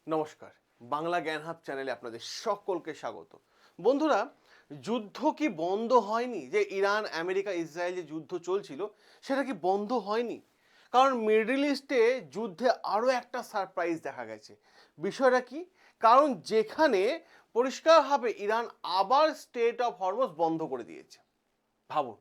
নমস্কার, বাংলা জ্ঞান হাব চ্যানেলে আপনাদের সকলকে স্বাগত। বন্ধুরা, যুদ্ধ কি বন্ধ হয়নি? যে ইরান আমেরিকা ইসরায়েল যে যুদ্ধ চলছিল সেটা কি বন্ধ হয়নি? কারণ মিডল ইস্টে যুদ্ধে আরও একটা সারপ্রাইজ দেখা গেছে। বিষয়টা কি? কারণ যেখানে পরিষ্কারভাবে ইরান আবার স্টেট অফ হরমুজ বন্ধ করে দিয়েছে। ভাবুন,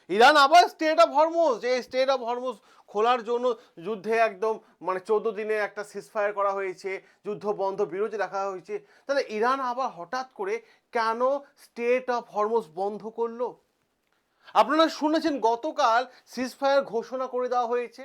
ইরান আবার স্টেট অফ হরমুজ, যে স্টেট অফ হরমুজ খোলার জন্য যুদ্ধে একদম 14 দিনে একটা সিজফায়ার করা হয়েছে, যুদ্ধ বন্ধ বিরতি রাখা হয়েছে। তাহলে ইরান আবার হঠাৎ করে কেন স্টেট অফ হরমুজ বন্ধ করলো? আপনারা শুনেছেন গতকাল সিজফায়ার ঘোষণা করে দেওয়া হয়েছে।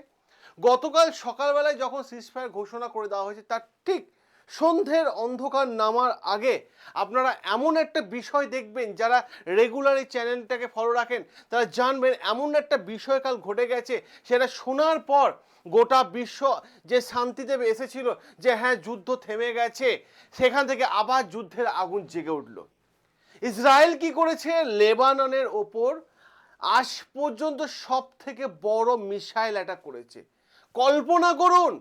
গতকাল সকালবেলায় যখন সিজফায়ার ঘোষণা করে দেওয়া হয়েছে তার ঠিক সন্ধ্যের অন্ধকার নামার আগে আপনারা এমন একটা বিষয় দেখবেন, যারা রেগুলার এই চ্যানেলটাকে ফলো রাখেন তারা জানবেন এমন একটা বিষয় কাল ঘটে গেছে। সেটা শোনার পর গোটা বিশ্ব যে শান্তিতে এসেছিল যে হ্যাঁ যুদ্ধ থেমে গেছে, সেখান থেকে আবার যুদ্ধের আগুন জেগে উঠল। ইসরায়েল কি করেছে? লেবাননের ওপর আজ পর্যন্ত সব থেকে বড় মিসাইল অ্যাটাক করেছে। কল্পনা করুন,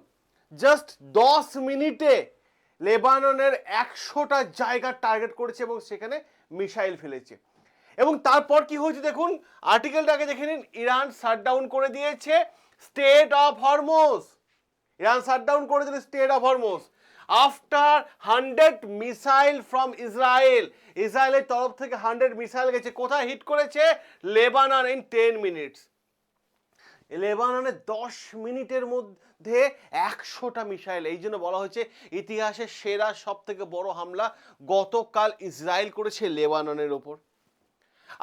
জাস্ট 10 মিনিটে লেবাননের 100টা জায়গা টার্গেট করেছে এবং সেখানে মিসাইল ফেলেছে। এবং তারপর কি হয়েছে দেখুন, আর্টিকেলটাকে দেখে নিন। ইরান শাটডাউন করে দিয়েছে state of Hormuz. Iran shutdown করে দিল state of Hormuz after 100 missile from Israel. ইসরায়েলের তরফ থেকে 100 মিসাইল গেছে। কোথায় হিট করেছে? Lebanon in 10 minutes. লেবাননে 10 মিনিটের মধ্যে 100টা মিসাইল। এই জন্য বলা হয়েছে ইতিহাসের সেরা সব থেকে বড় হামলা গতকাল ইসরায়েল করেছে লেবাননের ওপর।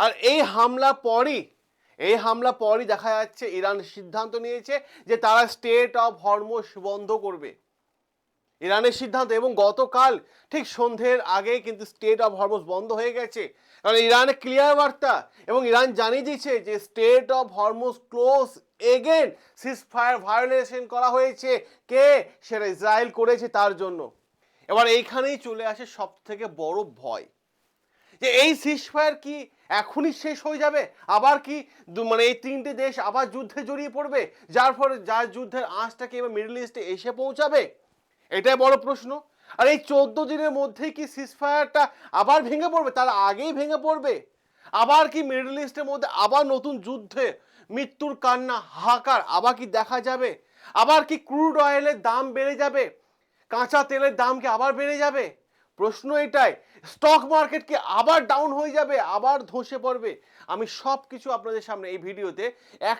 আর এই হামলা পরই দেখা যাচ্ছে ইরান সিদ্ধান্ত নিয়েছে যে তারা স্টেট অফ হরমুজ বন্ধ করবে। ইরানের সিদ্ধান্ত, এবং গতকাল ঠিক সন্ধ্যের আগে কিন্তু স্টেট অফ হরমুজ বন্ধ হয়ে গেছে। কারণ ইরানের ক্লিয়ার বার্তা, এবং ইরান জানিয়ে দিয়েছে যে state of Hormuz close again. Ceasefire violation করা হয়েছে, কে? সেটা ইসরায়েল করেছে তার জন্য। এবার এইখানেই চলে আসে সব থেকে বড় ভয়, যে এই সিজফায়ার কি এখনই শেষ হয়ে যাবে? আবার কি এই তিনটে দেশ আবার যুদ্ধে জড়িয়ে পড়বে, যার যুদ্ধের আঁচটা কি এবার মিডল ইস্টে এসে পৌঁছাবে? এটাই বড় প্রশ্ন। আর এই 14 দিনের মধ্যেই কি সিজফায়ারটা আবার ভেঙে পড়বে? তার আগেই ভেঙে পড়বে? আবার কি মিডল ইস্টের মধ্যে আবার নতুন যুদ্ধে মৃত্যুর কান্না হাহাকার আবার কি দেখা যাবে? আবার কি ক্রুড অয়েলের দাম বেড়ে যাবে? কাঁচা তেলের দাম কি আবার বেড়ে যাবে? প্রশ্ন এটাই। স্টক মার্কেট কি আবার ডাউন হয়ে যাবে, আবার ধসে পড়বে? আমি সব কিছু আপনাদের সামনে এই ভিডিওতে এক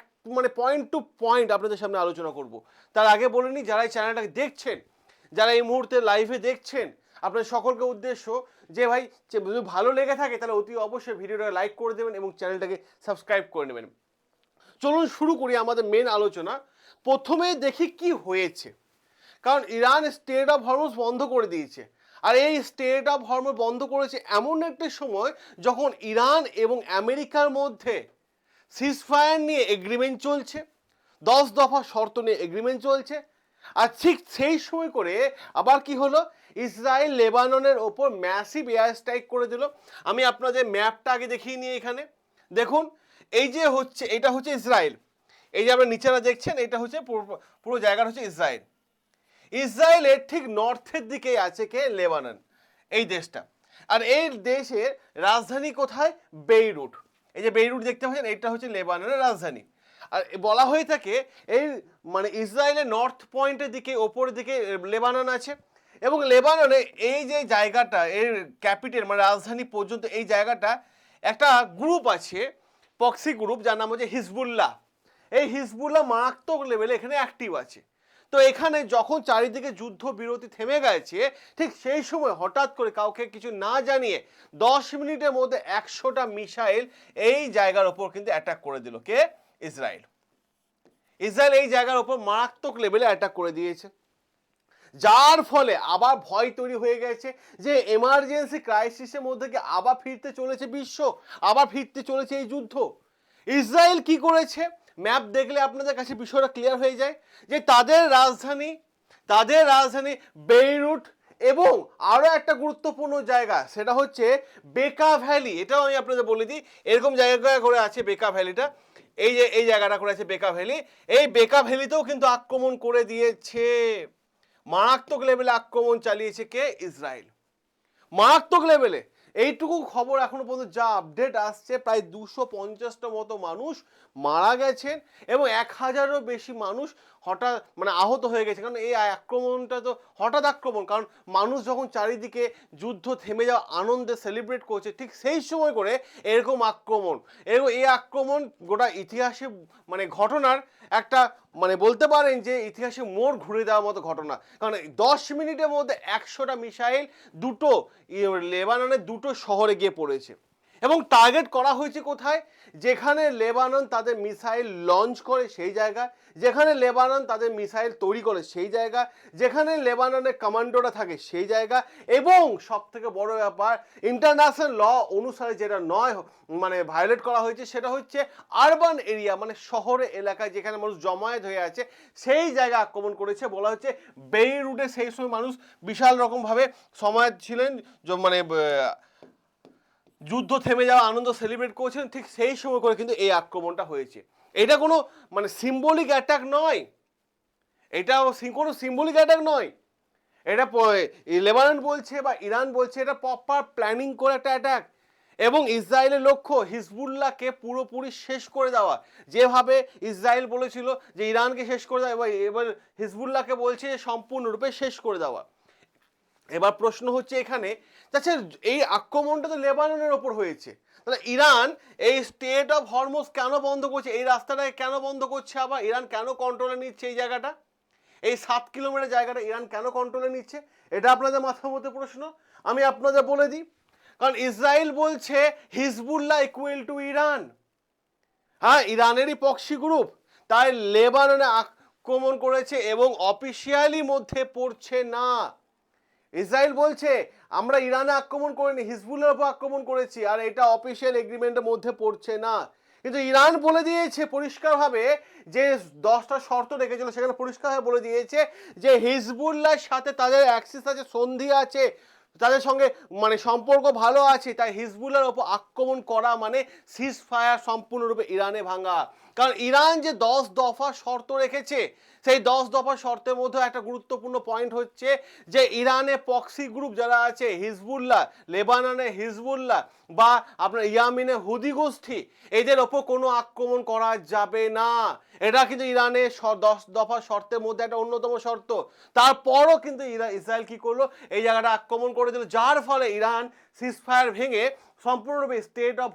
পয়েন্ট টু পয়েন্ট আপনাদের সামনে আলোচনা করব। তার আগে বলে নিই, যারা এই চ্যানেলটাকে দেখছেন, যারা এই মুহূর্তে লাইভে দেখছেন, আপনাদের সকলকে উদ্দেশ্য যে ভাই যদি ভালো লেগে থাকে তাহলে অতি অবশ্যই ভিডিওটাকে লাইক করে দেবেন এবং চ্যানেলটাকে সাবস্ক্রাইব করে নেবেন। চলুন শুরু করি আমাদের মেন আলোচনা। প্রথমে দেখি কি হয়েছে। কারণ ইরান স্টেট অফ হরমুজ বন্ধ করে দিয়েছে। আর এই স্টেট অফ হরমুজ বন্ধ করেছে এমন একটা সময় যখন ইরান এবং আমেরিকার মধ্যে সিজফায়ার নিয়ে এগ্রিমেন্ট চলছে, 10 দফা শর্ত নিয়ে এগ্রিমেন্ট চলছে। আর ঠিক সেই সময় করে আবার কি হলো, ইসরায়েল লেবাননের ওপর ম্যাসিভ এয়ার স্ট্রাইক করে দিল। আমি আপনাদের ম্যাপটা আগে দেখিয়ে নিই। এখানে দেখুন, এটা হচ্ছে ইসরায়েল। এই যে আপনারা নিচেরা দেখছেন, এটা হচ্ছে পুরো জায়গাটা হচ্ছে ইসরায়েল। ইসরায়েলের ঠিক নর্থের দিকে আছে কে? লেবানন, এই দেশটা। আর এই দেশের রাজধানী কোথায়? বেইরুট। এই যে বেইরুট দেখতে পাচ্ছেন, এটা হচ্ছে লেবাননের রাজধানী। আর বলা হয়ে থাকে এই ইসরায়েলের নর্থ পয়েন্টের দিকে, ওপরের দিকে লেবানন আছে। এবং লেবাননে এই যে জায়গাটা, এর ক্যাপিটাল রাজধানী পর্যন্ত এই জায়গাটা একটা গ্রুপ আছে, পক্সি গ্রুপ, যার নাম হচ্ছে হিজবুল্লাহ। এই হিজবুল্লাহ মারাত্মক লেভেলে এখানে অ্যাক্টিভ আছে। তো এখানে যখন চারিদিকে যুদ্ধ বিরতি থেমে গেছে, ঠিক সেই সময় হঠাৎ করে কাউকে কিছু না জানিয়ে 10 মিনিটের মধ্যে 100টা মিসাইল এই জায়গার ওপর কিন্তু অ্যাটাক করে দিল কে? ইসরায়েল। ইসরায়েল এই জায়গার ওপর মারাত্মক লেভেলে অ্যাটাক করে দিয়েছে, যার ফলে আবার ভয় তৈরি হয়ে গেছে যে এমার্জেন্সি ক্রাইসিসের মধ্যে কি আবার ফিরতে চলেছে বিশ্ব, আবার ফিরতে চলেছে এই যুদ্ধ। ইসরায়েল কি করেছে? ম্যাপ দেখলে আপনাদের কাছে বিষয়টা ক্লিয়ার হয়ে যায় যে তাদের রাজধানী বেইরুট এবং আরো একটা গুরুত্বপূর্ণ জায়গা, সেটা হচ্ছে বেকা ভ্যালি। এটাও আমি আপনাদের বলে দিই, এরকম জায়গা করে আছে বেকা ভ্যালিটা। এই যে এই জায়গাটা করে আছে বেকা ভ্যালি, এই বেকা ভ্যালিতেও কিন্তু আক্রমণ করে দিয়েছে। মারাত্মক লেভেলে আক্রমণ চালিয়েছে কে? ইসরায়েল। মারাত্মক লেভেলে। এইটুকু খবর এখনো পর্যন্ত যা আপডেট আসছে, প্রায় 250টা মতো মানুষ মারা গেছেন এবং 1000-এরও বেশি মানুষ হঠাৎ মানে আহত হয়ে গেছে। কারণ এই আক্রমণটা তো হঠাৎ আক্রমণ, কারণ মানুষ যখন চারিদিকে যুদ্ধ থেমে যাওয়া আনন্দে সেলিব্রেট করছে, ঠিক সেই সময় করে এরকম আক্রমণ। এই আক্রমণ গোটা ইতিহাসে মানে ঘটনার একটা মানে বলতে পারেন যে ইতিহাসে মোড় ঘুরে দেওয়ার মতো ঘটনা। কারণ 10 মিনিটের মধ্যে 100টা মিসাইল দুটো লেবাননের দুটো শহরে গিয়ে পড়েছে এবং টার্গেট করা হয়েছে কোথায়? যেখানে লেবানন তাদের মিসাইল লঞ্চ করে সেই জায়গা, যেখানে লেবানন তাদের মিসাইল তৈরি করে সেই জায়গা, যেখানে লেবাননের কমান্ডোরা থাকে সেই জায়গা, এবং সব থেকে বড় ব্যাপার ইন্টারন্যাশনাল ল অনুসারে যেটা নয় মানে ভায়োলেট করা হয়েছে সেটা হচ্ছে আরবান এরিয়া, মানে শহরে এলাকায় যেখানে মানুষ জমায়েত হয়ে আছে সেই জায়গা আক্রমণ করেছে। বলা হচ্ছে বেইরুটে সেই সময় মানুষ বিশাল রকমভাবে সমায়েত ছিলেন, মানে যুদ্ধ থেমে যাওয়া আনন্দ সেলিব্রেট করছেন, ঠিক সেই সময় করে কিন্তু এই আক্রমণটা হয়েছে। এটা কোনো মানে সিম্বলিক অ্যাটাক নয়, এটা কোনো সিম্বলিক অ্যাটাক নয়, এটা লেবানন বলছে বা ইরান বলছে এটা প্রপার প্ল্যানিং করে একটা অ্যাটাক। এবং ইসরায়েলের লক্ষ্য হিজবুল্লাহকে পুরোপুরি শেষ করে দেওয়া। যেভাবে ইসরায়েল বলেছিল যে ইরানকে শেষ করে দেওয়া, এবার হিজবুল্লাহকে বলছে যে সম্পূর্ণরূপে শেষ করে দেওয়া। এবার প্রশ্ন হচ্ছে এখানে, আচ্ছা এই আক্রমণটা তো লেবাননের ওপর হয়েছে, তাহলে ইরান এই স্টেট অফ হরমুজ কেন বন্ধ করছে, এই রাস্তাটাকে কেন বন্ধ করছে, আবার ইরান কেন কন্ট্রোলে নিচ্ছে এই জায়গাটা, এই 7 কিলোমিটার জায়গাটা ইরান কেন কন্ট্রোলে নিচ্ছে? এটা আপনাদের মাথার মধ্যে প্রশ্ন, আমি আপনাদের বলে দিই। কারণ ইসরায়েল বলছে হিজবুল্লাহ ইকুয়াল টু ইরান, হ্যাঁ ইরানেরই প্রক্সি গ্রুপ, তাই লেবাননে আক্রমণ করেছে এবং অফিসিয়ালি মধ্যে পড়ছে না। ইসরায়েল বলছে আমরা ইরানে আক্রমণ করিনি, হিজবুল্লাহর উপর আক্রমণ করেছি, আর এটা অফিসিয়াল এগ্রিমেন্টের মধ্যে পড়ছে না। কিন্তু ইরান বলে দিয়েছে পরিষ্কারভাবে, যে 10টা শর্ত রেখেছিল সেখানে পরিষ্কারভাবে বলে দিয়েছে যে হিজবুল্লাহর সাথে তাদের অ্যাক্সিস আছে, সন্ধি আছে, তাদের সঙ্গে মানে সম্পর্ক ভালো আছে, তাই হিজবুল্লাহর ওপর আক্রমণ করা মানে সিজ ফায়ার সম্পূর্ণরূপে ইরানে ভাঙা। কারণ ইরান যে 10 দফা শর্ত রেখেছে, সেই 10 দফা শর্তের মধ্যে একটা গুরুত্বপূর্ণ পয়েন্ট হচ্ছে যে ইরানে প্রক্সি গ্রুপ যারা আছে লেবাননে হিজবুল্লাহ বা আপনার ইয়ামিনে হুদি গোষ্ঠী, এদের ওপর কোনো আক্রমণ করা যাবে না। এটা কিন্তু ইরানের 10 দফা শর্তের মধ্যে একটা অন্যতম শর্ত। তারপরও কিন্তু ইসরায়েল কি করলো, এই জায়গাটা আক্রমণ করে দিল, যার ফলে ইরান সিজফায়ার ভেঙে সম্পূর্ণরূপে স্টেট অফ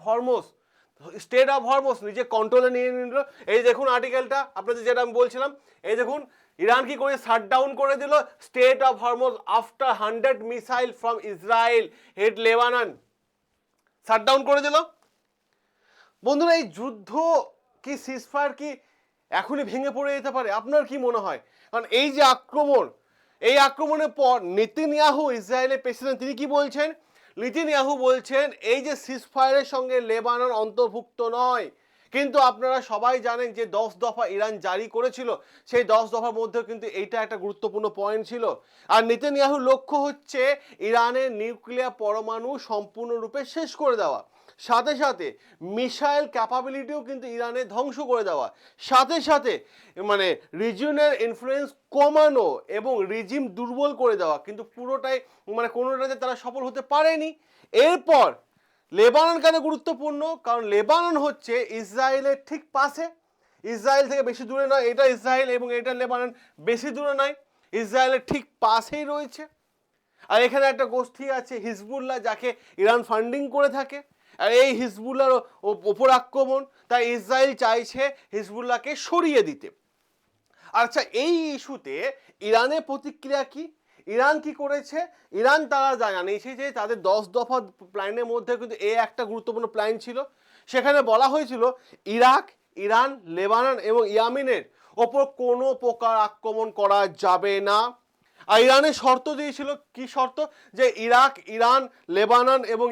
হরমুজ নিজে কন্ট্রোলে নিয়ে নিল। এই দেখুন আর্টিকেলটা আপনাদের যেটা আমি বলছিলাম, এই দেখুন ইরান কি করে শাটডাউন করে দিল state of Hormuz after 100 missile from Israel hit Lebanon, shutdown করে দিল। বন্ধুরা এই যুদ্ধ কি সিজফায়ার কি এখনই ভেঙে পড়ে যেতে পারে? আপনার কি মনে হয়? কারণ এই যে আক্রমণ, এই আক্রমণের পর নেতানিয়াহু ইসরায়েলের প্রেসিডেন্ট তিনি কি বলছেন? নেতানিয়াহু বলছেন এই যে সিজফায়ারের সঙ্গে লেবানন অন্তর্ভুক্ত নয়, কিন্তু আপনারা সবাই জানেন যে 10 দফা ইরান জারি করেছিল, সেই 10 দফার মধ্যে কিন্তু এইটা একটা গুরুত্বপূর্ণ পয়েন্ট ছিল। আর নেতানিয়াহুর লক্ষ্য হচ্ছে ইরানের নিউক্লিয়ার পরমাণু সম্পূর্ণরূপে শেষ করে দেওয়া, সাথে সাথে মিসাইল ক্যাপাবিলিটিও কিন্তু ইরানের ধ্বংস করে দেওয়া, সাথে সাথে মানে রিজিয়নের ইনফ্লুয়েন্স কমানো এবং রিজিম দুর্বল করে দেওয়া, কিন্তু পুরোটাই মানে কোনোটাতে তারা সফল হতে পারেনি। এরপর লেবানন কেন গুরুত্বপূর্ণ? কারণ লেবানন হচ্ছে ইসরায়েলের ঠিক পাশে, ইসরায়েল থেকে বেশি দূরে নয়, এটা ইসরায়েল এবং এটা লেবানন বেশি দূরে নয়, ইসরায়েলের ঠিক পাশেই রয়েছে। আর এখানে একটা গোষ্ঠী আছে হিজবুল্লাহ, যাকে ইরান ফান্ডিং করে থাকে, আর এই হিজবুল্লাহর ওপর আক্রমণ, তাই ইসরায়েল চাইছে হিজবুল্লাহকে সরিয়ে দিতে। আচ্ছা এই ইস্যুতে ইরানের প্রতিক্রিয়া কি? ইরান কি করেছে? ইরান তারা জানিয়েছে যে তাদের 10 দফা প্ল্যানের মধ্যে কিন্তু এই একটা গুরুত্বপূর্ণ প্ল্যান ছিল, সেখানে বলা হয়েছিল ইরাক, ইরান, লেবানন এবং ইয়েমেনের ওপর কোনো প্রকার আক্রমণ করা যাবে না। আর ইরানের শর্ত দিয়েছিল, কি শর্ত? যে ইরাক, ইরান, লেবানন এবং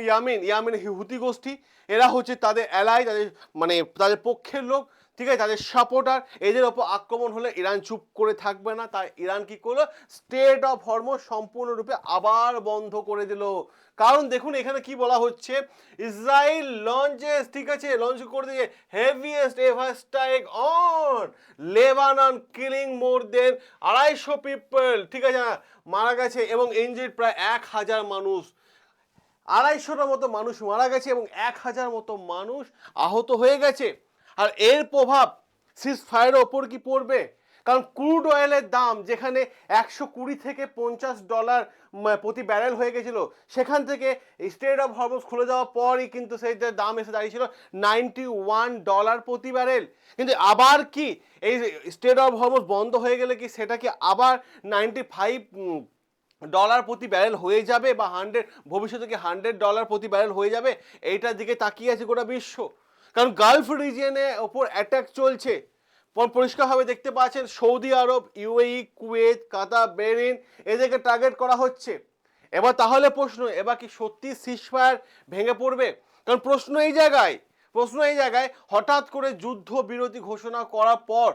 ইয়েমেন হুতি গোষ্ঠী, এরা হচ্ছে তাদের অ্যালাই, তাদের মানে তাদের পক্ষের লোক, ঠিক আছে, তাদের সাপোর্টার, এদের ওপর আক্রমণ হলে ইরান চুপ করে থাকবে না। তাই ইরান কি করলো, স্টেট অফ হরমুজ সম্পূর্ণরূপে আবার বন্ধ করে দিল। কারণ দেখুন এখানে কি বলা হচ্ছে, ইসরায়েল লঞ্চেস, ঠিক আছে, লঞ্চ করে দিয়ে heaviest ever strike on Lebanon, killing more than 250 people, ঠিক আছে, মারা গেছে এবং ইনজিড প্রায় 1000 মানুষ। 250টার মতো মানুষ মারা গেছে এবং 1000 মতো মানুষ আহত হয়ে গেছে। আর এর প্রভাব সিজ ফায়ারের ওপর কি পড়বে? কারণ ক্রুড অয়েলের দাম যেখানে 120 থেকে $50 প্রতি ব্যারেল হয়ে গেছিল, সেখান থেকে স্টেট অফ হরমুজ খুলে যাওয়ার পরই কিন্তু সেই দাম এসে দাঁড়িয়েছিল $91 প্রতি ব্যারেল। কিন্তু আবার কি এই স্টেট অফ হরমুজ বন্ধ হয়ে গেলে কি সেটা কি আবার $95 প্রতি ব্যারেল হয়ে যাবে, বা ভবিষ্যতে কি $100 প্রতি ব্যারেল হয়ে যাবে? এইটার দিকে তাকিয়ে আছে গোটা বিশ্ব। কারণ গালফ রিজিয়নে ওপর অ্যাটাক চলছে, পরিষ্কারভাবে দেখতে পাচ্ছেন সৌদি আরব, ইউএই, কুয়েত, কাতার, বাহরাইন, এদেরকে টার্গেট করা হচ্ছে। এবার তাহলে প্রশ্ন, এবার কি সত্যি সিজফায়ার ভেঙে পড়বে? কারণ প্রশ্ন এই জায়গায় হঠাৎ করে যুদ্ধ বিরতি ঘোষণা করার পর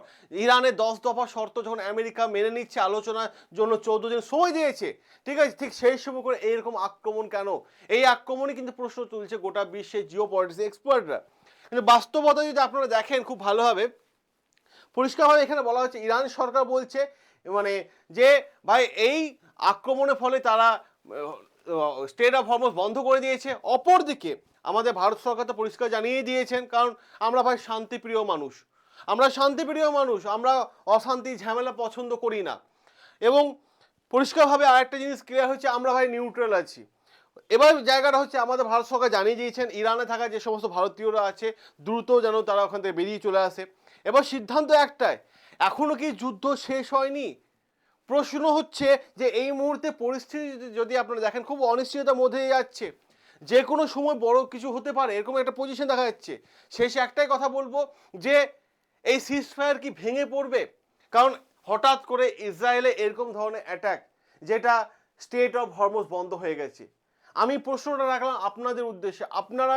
ইরানের 10 দফা শর্ত যখন আমেরিকা মেনে নিচ্ছে, আলোচনার জন্য 14 দিন সময় দিয়েছে, ঠিক আছে, ঠিক সেই সময় করে এইরকম আক্রমণ কেন? এই আক্রমণই কিন্তু প্রশ্ন তুলছে গোটা বিশ্বের জিও পলিটিক্স এক্সপার্টরা। কিন্তু বাস্তবতা যদি আপনারা দেখেন খুব ভালোভাবে, পরিষ্কারভাবে এখানে বলা হচ্ছে, ইরান সরকার বলছে মানে যে ভাই এই আক্রমণের ফলে তারা স্টেট অফ হরমুজ বন্ধ করে দিয়েছে। অপরদিকে আমাদের ভারত সরকার তো পরিষ্কার জানিয়ে দিয়েছেন, কারণ আমরা ভাই শান্তিপ্রিয় মানুষ, আমরা অশান্তি ঝামেলা পছন্দ করি না। এবং পরিষ্কারভাবে আরেকটা জিনিস ক্লিয়ার হচ্ছে, আমরা ভাই নিউট্রাল আছি। এবার জায়গাটা হচ্ছে আমাদের ভারত সরকার জানিয়ে দিয়েছেন ইরানে থাকা যে সমস্ত ভারতীয়রা আছে দ্রুত যেন তারা ওখান থেকে বেরিয়ে চলে আসে। এবার সিদ্ধান্ত একটাই, এখনো কি যুদ্ধ শেষ হয়নি? প্রশ্ন হচ্ছে যে এই মুহূর্তে পরিস্থিতি যদি আপনারা দেখেন খুব অনিশ্চয়তার মধ্যে যাচ্ছে, যে কোনো সময় বড় কিছু হতে পারে, এরকম একটা পজিশন দেখা যাচ্ছে। শেষে একটাই কথা বলবো যে এই সিজফায়ার কি ভেঙে পড়বে? কারণ হঠাৎ করে ইসরায়েলে এরকম ধরনের অ্যাটাক, যেটা স্টেট অফ হরমুজ বন্ধ হয়ে গেছে। আমি প্রশ্নটা রাখলাম আপনাদের উদ্দেশ্যে, আপনারা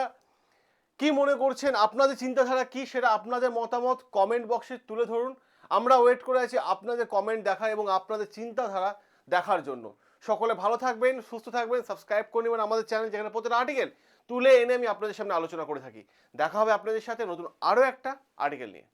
কি মনে করছেন, আপনাদের চিন্তাধারা কি, সেটা আপনাদের মতামত কমেন্ট বক্সে তুলে ধরুন। আমরা ওয়েট করে আছি আপনাদের কমেন্ট দেখার এবং আপনাদের চিন্তাধারা দেখার জন্য। সকলে ভালো থাকবেন, সুস্থ থাকবেন, সাবস্ক্রাইব করে নেবেন আমাদের চ্যানেল, যেখানে প্রতিটা আর্টিকেল তুলে এনে আমি আপনাদের সামনে আলোচনা করে থাকি। দেখা হবে আপনাদের সাথে নতুন আরও একটা আর্টিকেল নিয়ে।